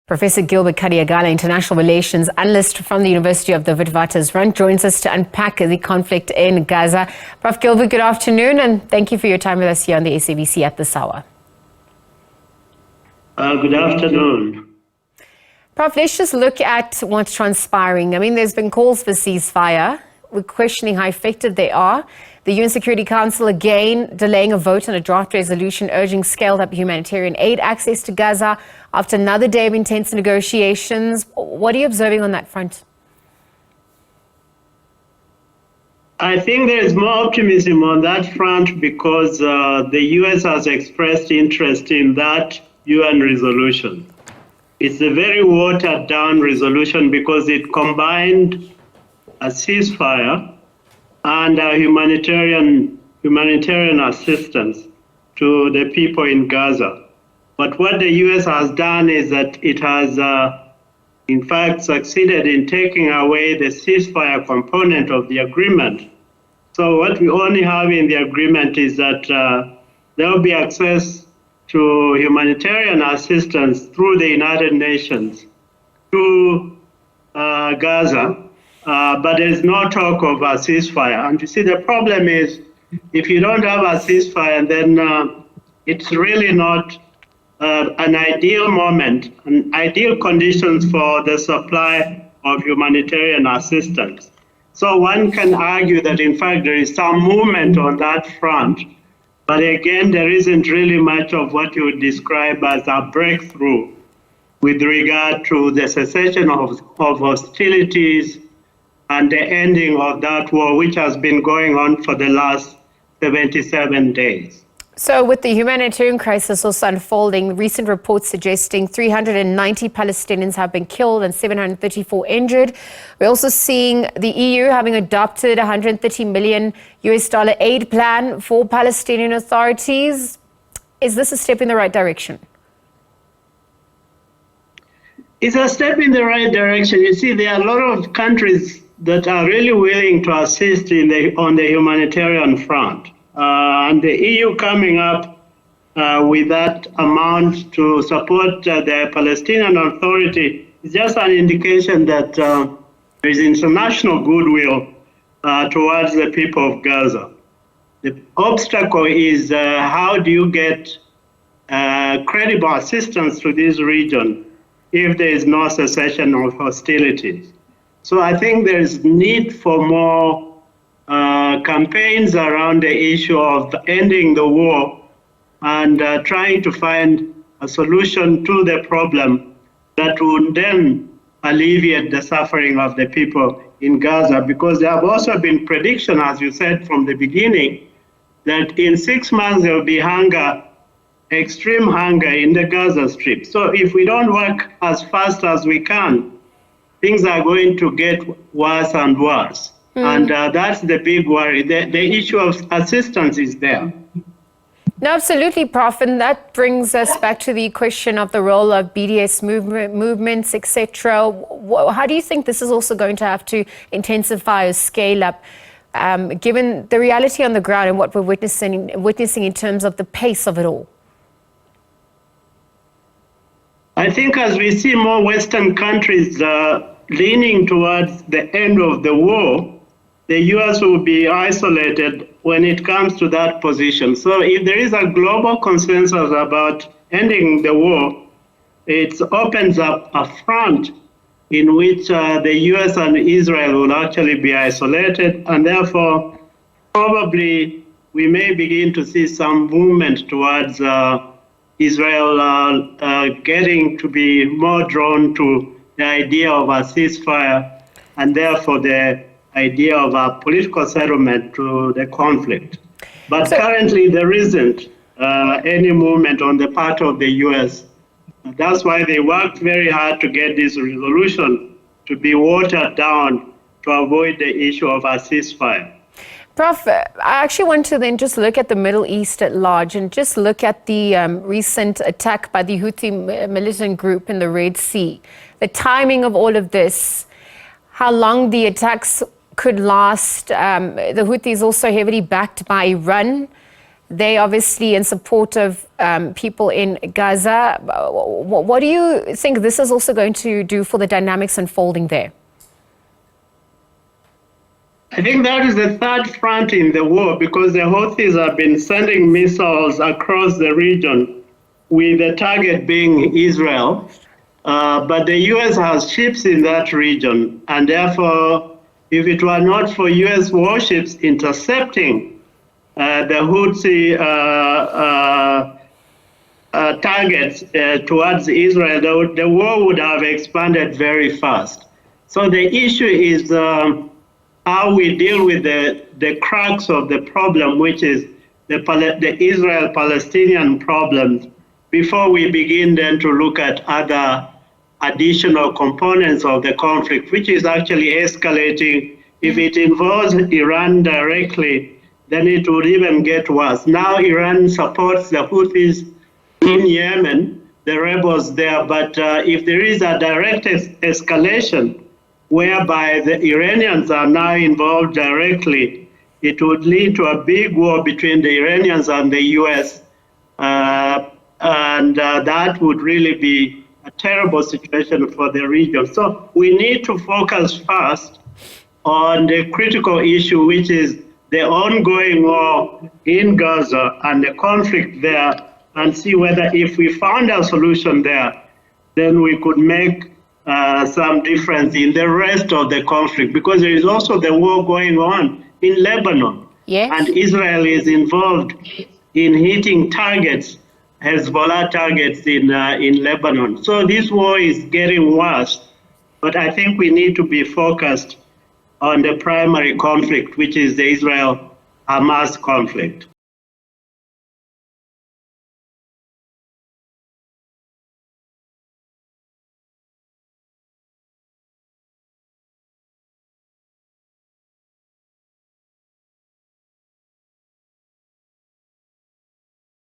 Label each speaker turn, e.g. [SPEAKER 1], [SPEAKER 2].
[SPEAKER 1] Professor Gilbert Khadiagala, international relations analyst from the University of Witwatersrand, joins us to unpack the conflict in Gaza. Prof. Gilbert, good afternoon, and thank you for your time with us here on the SABC at this hour.
[SPEAKER 2] Good afternoon.
[SPEAKER 1] Prof, let's just look at what's transpiring. I mean, there's been calls for ceasefire. We're questioning how effective they are. The UN Security Council again delaying a vote on a draft resolution urging scaled-up humanitarian aid access to Gaza after another day of intense negotiations. What are you observing on that front?
[SPEAKER 2] I think there is more optimism on that front because the US has expressed interest in that UN resolution. It's a very watered-down resolution because it combined a ceasefire and humanitarian assistance to the people in Gaza. But what the US has done is that it has, in fact, succeeded in taking away the ceasefire component of the agreement. So what we only have in the agreement is that there will be access to humanitarian assistance through the United Nations to Gaza. But there's no talk of a ceasefire. And you see, the problem is, if you don't have a ceasefire, then it's really not an ideal moment, an ideal conditions for the supply of humanitarian assistance. So one can argue that, in fact, there is some movement on that front. But again, there isn't really much of what you would describe as a breakthrough with regard to the cessation of hostilities and the ending of that war, which has been going on for the last 77 days.
[SPEAKER 1] So with the humanitarian crisis also unfolding, recent reports suggesting 390 Palestinians have been killed and 734 injured. We're also seeing the EU having adopted $130 million aid plan for Palestinian authorities. Is this a step in the right direction?
[SPEAKER 2] It's a step in the right direction. You see, there are a lot of countries that are really willing to assist on the humanitarian front. And the EU coming up with that amount to support the Palestinian Authority is just an indication that there is international goodwill towards the people of Gaza. The obstacle is how do you get credible assistance to this region if there is no cessation of hostilities. So I think there is need for more campaigns around the issue of ending the war and trying to find a solution to the problem that would then alleviate the suffering of the people in Gaza, because there have also been predictions, as you said from the beginning, that in 6 months there will be hunger, extreme hunger in the Gaza Strip. So if we don't work as fast as we can, things are going to get worse and worse. And that's the big worry. The issue of assistance is there.
[SPEAKER 1] No, absolutely, Prof. And that brings us back to the question of the role of BDS movements, etc. How do you think this is also going to have to intensify or scale up, given the reality on the ground and what we're witnessing in terms of the pace of it all?
[SPEAKER 2] I think as we see more Western countries leaning towards the end of the war, the US will be isolated when it comes to that position. So if there is a global consensus about ending the war, it opens up a front in which the US and Israel will actually be isolated, and therefore probably we may begin to see some movement towards Israel getting to be more drawn to the idea of a ceasefire and therefore the idea of a political settlement to the conflict. But currently there isn't any movement on the part of the US. That's why they worked very hard to get this resolution to be watered down to avoid the issue of a ceasefire.
[SPEAKER 1] Prof, I actually want to then just look at the Middle East at large and just look at the recent attack by the Houthi militant group in the Red Sea. The timing of all of this, how long the attacks could last. The Houthis also heavily backed by Iran. They obviously in support of people in Gaza. What do you think this is also going to do for the dynamics unfolding there?
[SPEAKER 2] I think that is the third front in the war, because the Houthis have been sending missiles across the region with the target being Israel. But the U.S. has ships in that region, and therefore, if it were not for U.S. warships intercepting the Houthi targets towards Israel, the war would have expanded very fast. So the issue is how we deal with the crux of the problem, which is the Israel-Palestinian problem, before we begin then to look at other additional components of the conflict, which is actually escalating. If it involves Iran directly, then it would even get worse. Now Iran supports the Houthis in Yemen, the rebels there, but if there is a direct escalation whereby the Iranians are now involved directly, it would lead to a big war between the Iranians and the US, and that would really be a terrible situation for the region. So we need to focus first on the critical issue, which is the ongoing war in Gaza and the conflict there, and see whether if we found a solution there, then we could make some difference in the rest of the conflict, because there is also the war going on in Lebanon.
[SPEAKER 1] Yes.
[SPEAKER 2] And Israel is involved in hitting targets, Hezbollah targets in Lebanon. So this war is getting worse, but I think we need to be focused on the primary conflict, which is the Israel-Hamas conflict.